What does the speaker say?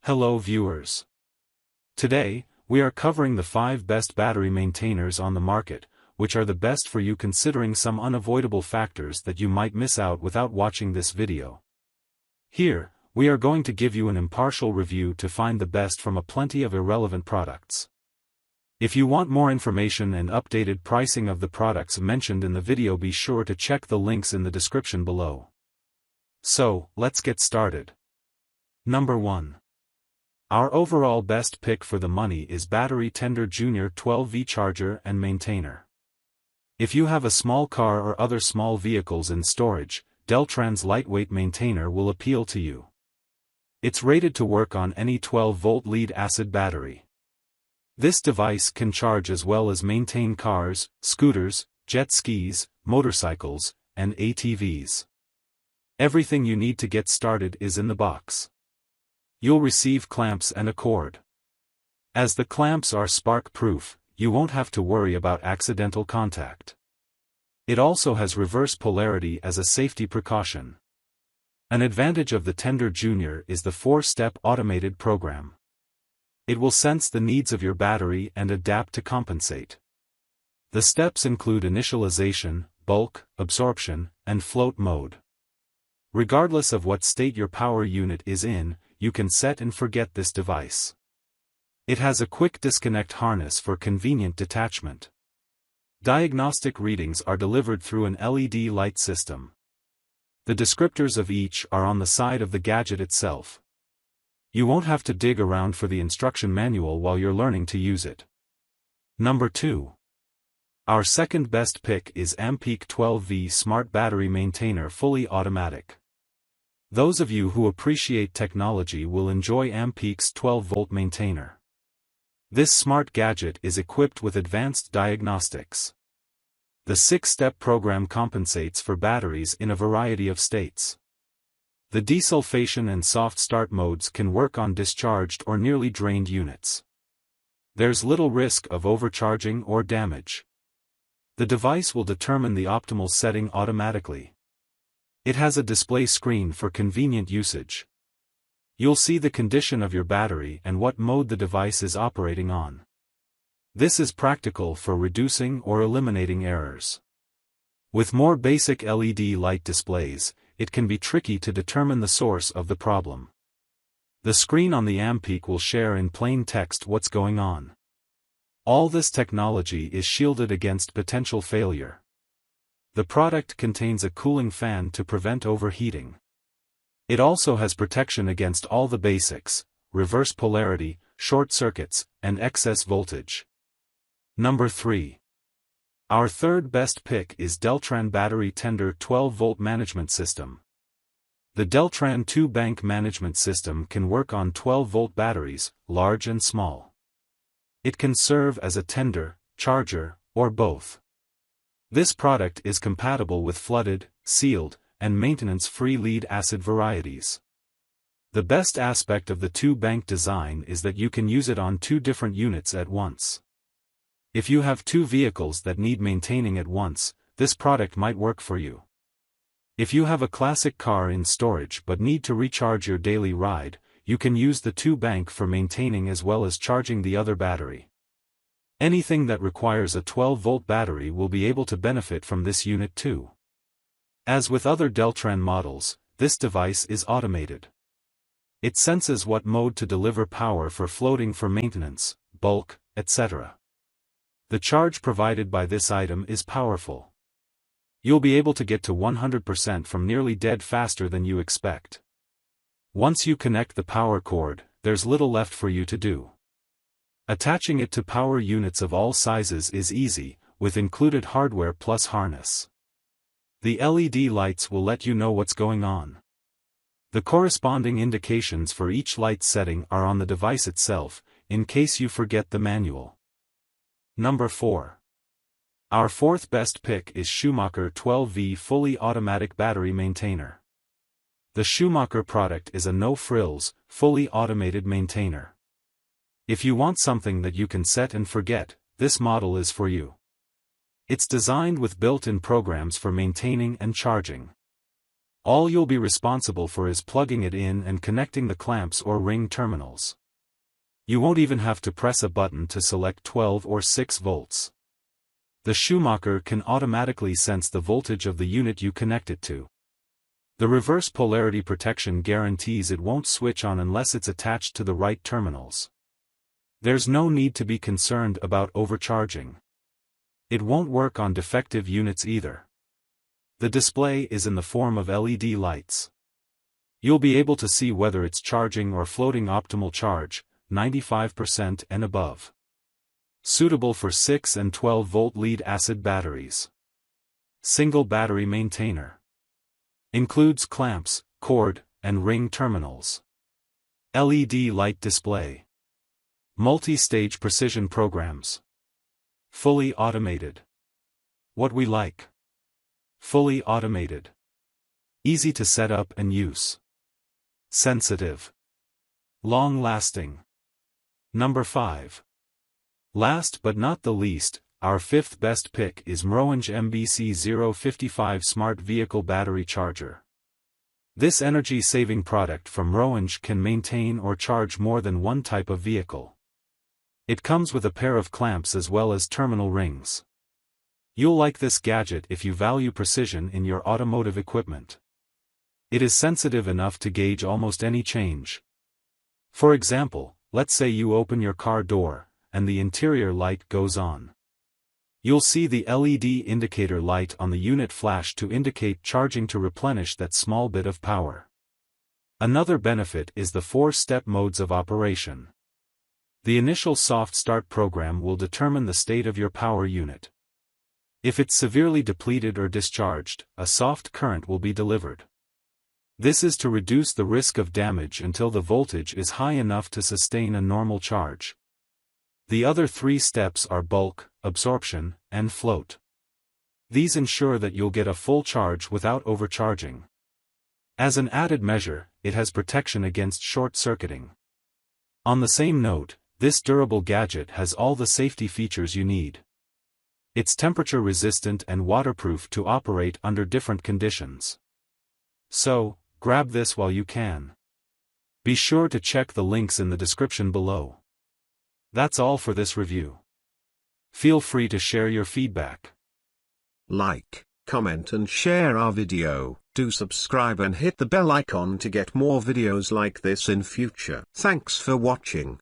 Hello viewers. Today, we are covering the 5 best battery maintainers on the market, which are the best for you considering some unavoidable factors that you might miss out without watching this video. Here, we are going to give you an impartial review to find the best from a plenty of irrelevant products. If you want more information and updated pricing of the products mentioned in the video, be sure to check the links in the description below. So, let's get started. Number 1. Our overall best pick for the money is Battery Tender Junior 12V Charger and Maintainer. If you have a small car or other small vehicles in storage, Deltran's lightweight maintainer will appeal to you. It's rated to work on any 12-volt lead-acid battery. This device can charge as well as maintain cars, scooters, jet skis, motorcycles, and ATVs. Everything you need to get started is in the box. You'll receive clamps and a cord. As the clamps are spark-proof, you won't have to worry about accidental contact. It also has reverse polarity as a safety precaution. An advantage of the Tender Junior is the 4-step automated program. It will sense the needs of your battery and adapt to compensate. The steps include initialization, bulk, absorption, and float mode. Regardless of what state your power unit is in, you can set and forget this device. It has a quick disconnect harness for convenient detachment. Diagnostic readings are delivered through an LED light system. The descriptors of each are on the side of the gadget itself. You won't have to dig around for the instruction manual while you're learning to use it. Number 2. Our second best pick is Ampeak 12V Smart Battery Maintainer Fully Automatic. Those of you who appreciate technology will enjoy Ampeak's 12-volt maintainer. This smart gadget is equipped with advanced diagnostics. The 6-step program compensates for batteries in a variety of states. The desulfation and soft start modes can work on discharged or nearly drained units. There's little risk of overcharging or damage. The device will determine the optimal setting automatically. It has a display screen for convenient usage. You'll see the condition of your battery and what mode the device is operating on. This is practical for reducing or eliminating errors. With more basic LED light displays, it can be tricky to determine the source of the problem. The screen on the Ampeak will share in plain text what's going on. All this technology is shielded against potential failure. The product contains a cooling fan to prevent overheating. It also has protection against all the basics: reverse polarity, short circuits, and excess voltage. Number 3. Our third best pick is Deltran Battery Tender 12-volt Management System. The Deltran 2-bank management system can work on 12-volt batteries, large and small. It can serve as a tender, charger, or both. This product is compatible with flooded, sealed, and maintenance-free lead-acid varieties. The best aspect of the 2-bank design is that you can use it on 2 different units at once. If you have 2 vehicles that need maintaining at once, this product might work for you. If you have a classic car in storage but need to recharge your daily ride, you can use the 2-bank for maintaining as well as charging the other battery. Anything that requires a 12-volt battery will be able to benefit from this unit too. As with other Deltran models, this device is automated. It senses what mode to deliver power for floating for maintenance, bulk, etc. The charge provided by this item is powerful. You'll be able to get to 100% from nearly dead faster than you expect. Once you connect the power cord, there's little left for you to do. Attaching it to power units of all sizes is easy, with included hardware plus harness. The LED lights will let you know what's going on. The corresponding indications for each light setting are on the device itself, in case you forget the manual. Number 4. Our fourth best pick is Schumacher 12V Fully Automatic Battery Maintainer. The Schumacher product is a no-frills, fully automated maintainer. If you want something that you can set and forget, this model is for you. It's designed with built-in programs for maintaining and charging. All you'll be responsible for is plugging it in and connecting the clamps or ring terminals. You won't even have to press a button to select 12 or 6 volts. The Schumacher can automatically sense the voltage of the unit you connect it to. The reverse polarity protection guarantees it won't switch on unless it's attached to the right terminals. There's no need to be concerned about overcharging. It won't work on defective units either. The display is in the form of LED lights. You'll be able to see whether it's charging or floating. Optimal charge, 95% and above. Suitable for 6 and 12 volt lead-acid batteries. Single battery maintainer. Includes clamps, cord, and ring terminals. LED light display. Multi-stage precision programs. Fully automated. What we like. Fully automated. Easy to set up and use. Sensitive. Long-lasting. Number 5. Last but not the least, our 5th best pick is Mroinge MBC055 Smart Vehicle Battery Charger. This energy-saving product from Mroinge can maintain or charge more than one type of vehicle. It comes with a pair of clamps as well as terminal rings. You'll like this gadget if you value precision in your automotive equipment. It is sensitive enough to gauge almost any change. For example, let's say you open your car door, and the interior light goes on. You'll see the LED indicator light on the unit flash to indicate charging to replenish that small bit of power. Another benefit is the 4-step modes of operation. The initial soft start program will determine the state of your power unit. If it's severely depleted or discharged, a soft current will be delivered. This is to reduce the risk of damage until the voltage is high enough to sustain a normal charge. The other 3 steps are bulk, absorption, and float. These ensure that you'll get a full charge without overcharging. As an added measure, it has protection against short-circuiting. On the same note, this durable gadget has all the safety features you need. It's temperature-resistant and waterproof to operate under different conditions. So, grab this while you can. Be sure to check the links in the description below. That's all for this review. Feel free to share your feedback. Like, comment and share our video. Do subscribe and hit the bell icon to get more videos like this in future. Thanks for watching.